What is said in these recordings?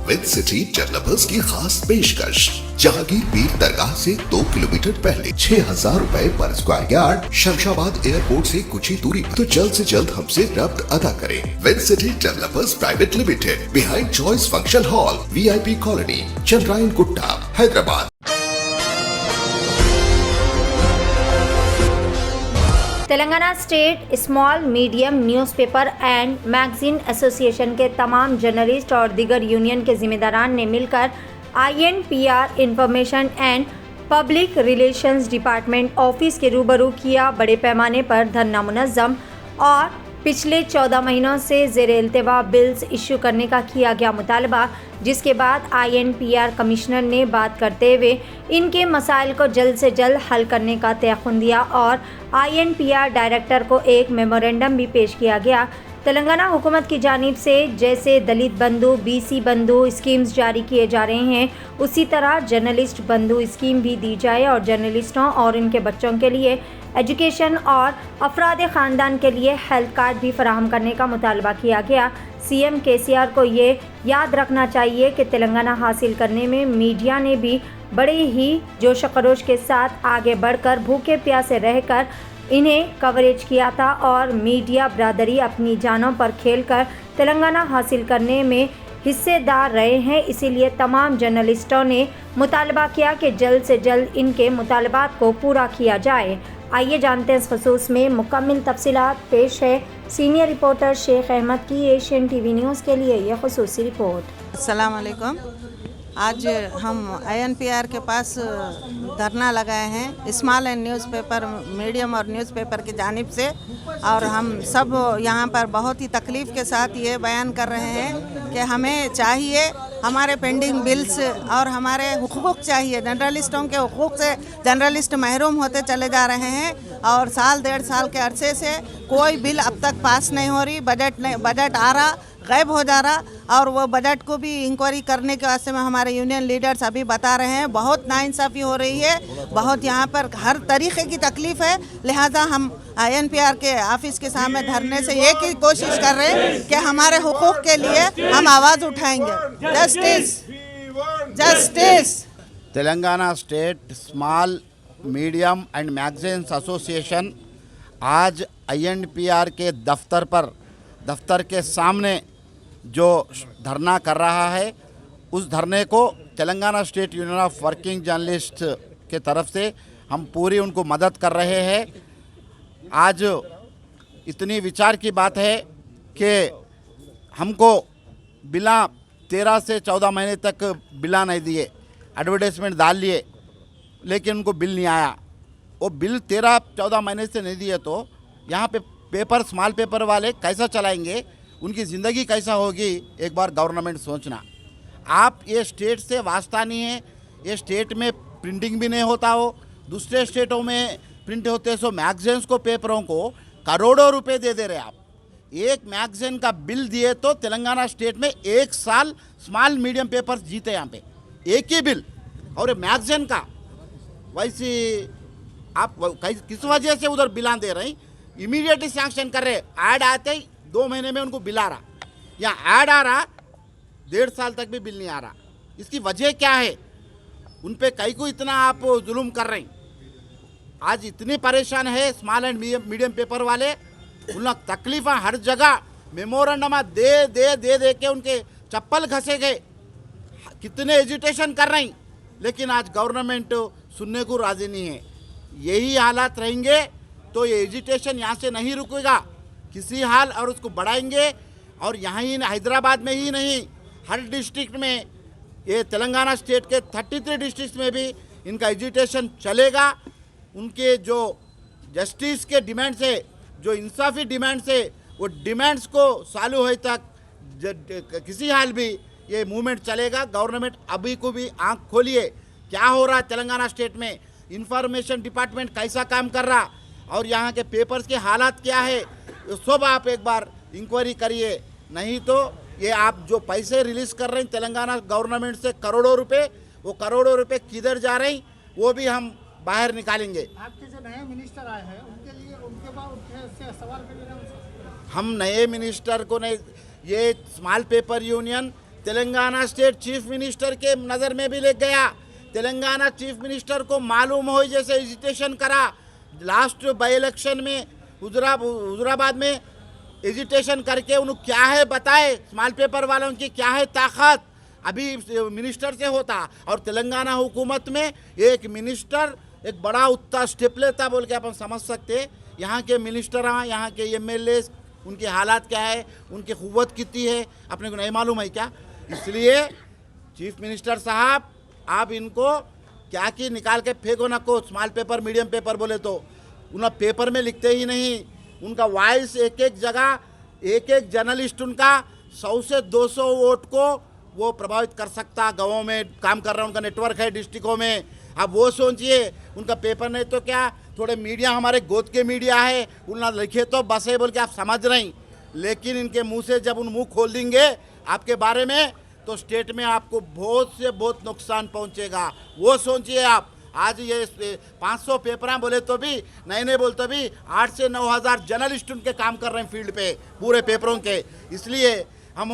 With city developers की खास पेशकश। जहांगीर पीर दरगाह से 2 किलोमीटर पहले 6,000 रुपए पर स्क्वायर यार्ड, शमशाबाद एयरपोर्ट से कुछ ही दूरी पर। तो जल्द से जल्द हमसे रब्त अदा करें। With city developers private limited, behind choice function hall, VIP colony, Chandrayangutta, Hyderabad. Telangana state small medium newspaper and magazine association के तमाम जर्नलिस्ट और दीगर यूनियन के जिम्मेदारान ने मिलकर INPR information and public relations department office के रूबरू किया। बड़े पैमाने पर धरना मुनज़्ज़म और पिछले 14 महीनों से ज़ेर-ए-इल्तिवा बिल्स इशू करने का किया गया मुतालबा, जिसके बाद INPR कमिश्नर ने बात करते हुए इनके मसाइल को जल्द से जल्द हल करने का तयख़ुन दिया और INPR डायरेक्टर को एक मेमोरेंडम भी पेश किया गया। तेलंगाना हुकूमत की जानिब से जैसे दलित बंधु, BC बंधु स्कीम्स जारी किए जा रहे हैं, उसी तरह जर्नलिस्ट बंधु स्कीम भी दी जाए और जर्नलिस्टों और उनके बच्चों के लिए एजुकेशन और अफराद ख़ानदान के लिए हेल्थ कार्ड भी फराहम करने का मुतालबा किया गया। CM KCR को ये याद रखना चाहिए कि तेलंगाना हासिल करने में मीडिया ने भी बड़े ही जोश खरोश के साथ आगे बढ़कर भूखे प्यासे रहकर इन्हें कवरेज किया था और मीडिया बरादरी अपनी जानों पर खेलकर तेलंगाना हासिल करने में हिस्सेदार रहे हैं। इसीलिए तमाम जर्नलिस्टों ने मुतालबा किया कि जल्द से जल्द इनके मुतालबात को पूरा किया जाए। आइए जानते हैं इस खसूस में मुकम्मल तफसीलात। पेश है सीनियर रिपोर्टर शेख अहमद की एशियन TV न्यूज़ के लिए यह खसूसी रिपोर्ट। अस्सलाम वालेकुम। आज हम INPR के पास धरना लगाए हैं स्मॉल एंड न्यूज़पेपर मीडियम और न्यूज़पेपर की जानिब से, और हम सब यहाँ पर बहुत ही तकलीफ़ के साथ ये बयान कर रहे हैं कि हमें चाहिए हमारे पेंडिंग बिल्स और हमारे हुकूक चाहिए। जर्नलिस्टों के हुकूक से जर्नलिस्ट महरूम होते चले जा रहे हैं और साल 1.5 साल के अरसे से कोई बिल अब तक पास नहीं हो रही। बजट आ रहा गायब हो जा रहा, और वो बजट को भी इंक्वायरी करने के वास्ते में हमारे यूनियन लीडर्स अभी बता रहे हैं बहुत नाइंसाफ़ी हो रही है, बहुत यहाँ पर हर तरीक़े की तकलीफ़ है। लिहाजा हम INPR के ऑफिस के सामने धरने से एक ही कोशिश कर रहे हैं कि हमारे हुकूक के लिए हम आवाज़ उठाएंगे। Justice justice. Telangana state small medium and magazines association आज INPR के दफ्तर के सामने जो धरना कर रहा है, उस धरने को Telangana state union of working journalist के तरफ से हम पूरी उनको मदद कर रहे हैं। आज इतनी विचार की बात है कि हमको बिना 13 से 14 महीने तक बिला नहीं दिए, एडवर्टाइजमेंट डाल लिए, लेकिन उनको बिल नहीं आया। वो बिल 13-14 महीने से नहीं दिए तो यहाँ पे पेपर स्मॉल पेपर वाले कैसा चलाएंगे, उनकी ज़िंदगी कैसा होगी, एक बार गवर्नमेंट सोचना। आप ये स्टेट से वास्ता नहीं है, ये स्टेट में प्रिंटिंग भी नहीं होता हो, दूसरे स्टेटों में प्रिंट होते, सो मैगजीन्स को पेपरों को करोड़ों रुपए दे रहे आप। एक मैगजीन का बिल दिए तो तेलंगाना स्टेट में 1 साल स्मॉल मीडियम पेपर्स जीते यहाँ पे, एक ही बिल। और मैगजीन का वैसे आप किस वजह से उधर बिला दे रहे हैं, इमीडिएटली सैंक्शन कर रहे। ऐड आते ही 2 महीने में उनको बिल आ रहा, या ऐड आ रहा 1.5 साल तक भी बिल नहीं आ रहा। इसकी वजह क्या है? उन पे कई को इतना आप जुल्म कर रहे हैं। आज इतनी परेशान है स्मॉल एंड मीडियम पेपर वाले, उन लोग तकलीफ़ हर जगह मेमोरेंडम दे के उनके चप्पल घसे गए। कितने एजिटेशन कर रहे हैं, लेकिन आज गवर्नमेंट सुनने को राजी नहीं है। यही हालात रहेंगे तो ये एजिटेशन यहाँ से नहीं रुकेगा किसी हाल, और उसको बढ़ाएंगे। और यहाँ ही हैदराबाद में ही नहीं, हर डिस्ट्रिक्ट में, ये तेलंगाना स्टेट के 33 डिस्ट्रिक्ट में भी इनका एजिटेशन चलेगा। उनके जो जस्टिस के डिमांड से, जो इंसाफी डिमांड से, वो डिमांड्स को चालू होए तक किसी हाल भी ये मूवमेंट चलेगा। गवर्नमेंट अभी को भी आंख खोलिए, क्या हो रहा है तेलंगाना स्टेट में, इंफॉर्मेशन डिपार्टमेंट कैसा काम कर रहा, और यहाँ के पेपर्स के हालात क्या है, सब आप एक बार इंक्वायरी करिए। नहीं तो ये आप जो पैसे रिलीज़ कर रहे हैं तेलंगाना गवर्नमेंट से करोड़ों रुपए, वो करोड़ों रुपए किधर जा रहे हैं वो भी हम बाहर निकालेंगे। आपके जो नए मिनिस्टर आए हैं उनके लिए उनके बाद सवाल करेंगे। हम नए मिनिस्टर को नहीं, ये small paper union Telangana state chief minister के नज़र में भी ले गया। तेलंगाना चीफ मिनिस्टर को मालूम हो जैसे एजिटेशन करा लास्ट बाई इलेक्शन में हुजूराबाद में एजिटेशन करके उन्हें क्या है बताए, स्मॉल पेपर वालों की क्या है ताकत, अभी मिनिस्टर से होता। और तेलंगाना हुकूमत में एक मिनिस्टर एक बड़ा उत्ता स्टेप लेता बोल के अपन समझ सकते। यहाँ के मिनिस्टर यहाँ के एमएलए उनके हालात क्या है, उनकी क़ुव्वत कितनी है, अपने को नहीं मालूम है क्या। इसलिए चीफ मिनिस्टर साहब आप इनको क्या कि निकाल के फेंको ना को, स्मॉल पेपर मीडियम पेपर बोले तो उन्हें पेपर में लिखते ही नहीं। उनका वॉइस एक एक जगह एक एक जर्नलिस्ट उनका 100 से 200 वोट को वो प्रभावित कर सकता। गाँवों में काम कर रहा है, उनका नेटवर्क है डिस्ट्रिक्टों में। आप वो सोचिए, उनका पेपर नहीं तो क्या थोड़े मीडिया हमारे गोद के मीडिया है, उन्हें लिखे तो बस है बोल के आप समझ रही, लेकिन इनके मुंह से जब उन मुंह खोल देंगे आपके बारे में तो स्टेट में आपको बहुत से बहुत नुकसान पहुंचेगा। वो सोचिए आप। आज ये 500 पेपर बोले तो भी नहीं बोल तो भी 8 से 9 हज़ार जर्नलिस्ट उनके काम कर रहे हैं फील्ड पे पूरे पेपरों के। इसलिए हम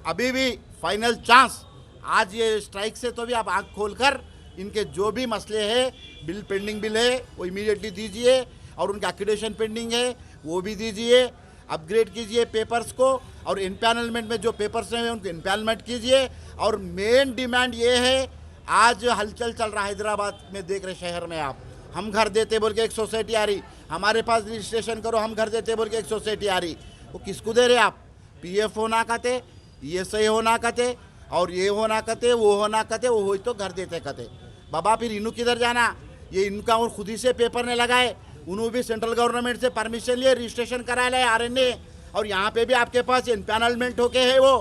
अभी भी फाइनल चांस, आज ये स्ट्राइक से तो भी आप आँख खोलकर इनके जो भी मसले हैं, बिल पेंडिंग बिल है वो इमीडिएटली दीजिए, और उनका एक्रीडेशन पेंडिंग है वो भी दीजिए, अपग्रेड कीजिए पेपर्स को, और इम्पैनलमेंट में जो पेपर्स हैं उनको इम्पैनलमेंट कीजिए। और मेन डिमांड ये है, आज हलचल चल रहा है हैदराबाद में, देख रहे शहर में आप, हम घर देते बोल के एक सोसाइटी आ रही, हमारे पास रजिस्ट्रेशन करो हम घर देते बोल के एक सोसाइटी आ रही। वो किसको दे रहे आप? पीएफ होना कहते, ESI होना कहते, और ये होना कहते, वो होना कहते, वो हो तो घर देते कहते। बाबा फिर इनू किधर जाना? ये इनका और खुद ही से पेपर ने लगाए, उन्होंने भी सेंट्रल गवर्नमेंट से परमिशन लिए, रजिस्ट्रेशन करा लाए RNA, और यहाँ पे भी आपके पास इम्पैनलमेंट होके है वो,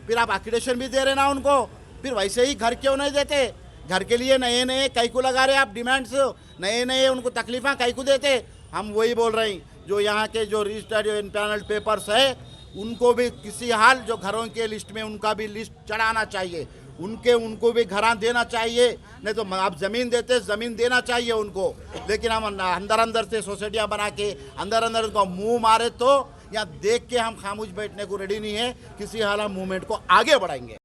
फिर आप एक्रीडेशन भी दे रहे ना उनको, फिर वैसे ही घर क्यों नहीं देते? घर के लिए नए नए कई को लगा रहे आप डिमांड्स, नए नए उनको तकलीफें कई को देते। हम वही बोल रहे हैं, जो यहाँ के जो रजिस्टर्ड इम्पैनल्ड पेपर्स है उनको भी किसी हाल जो घरों के लिस्ट में उनका भी लिस्ट चढ़ाना चाहिए, उनको भी घरा देना चाहिए। नहीं तो आप ज़मीन देते, ज़मीन देना चाहिए उनको, लेकिन हम अंदर से सोसाइटियाँ बना के अंदर उनको मुँह मारे तो यहाँ देख के हम खामोश बैठने को रेडी नहीं है। किसी हाल हम मूवमेंट को आगे बढ़ाएंगे।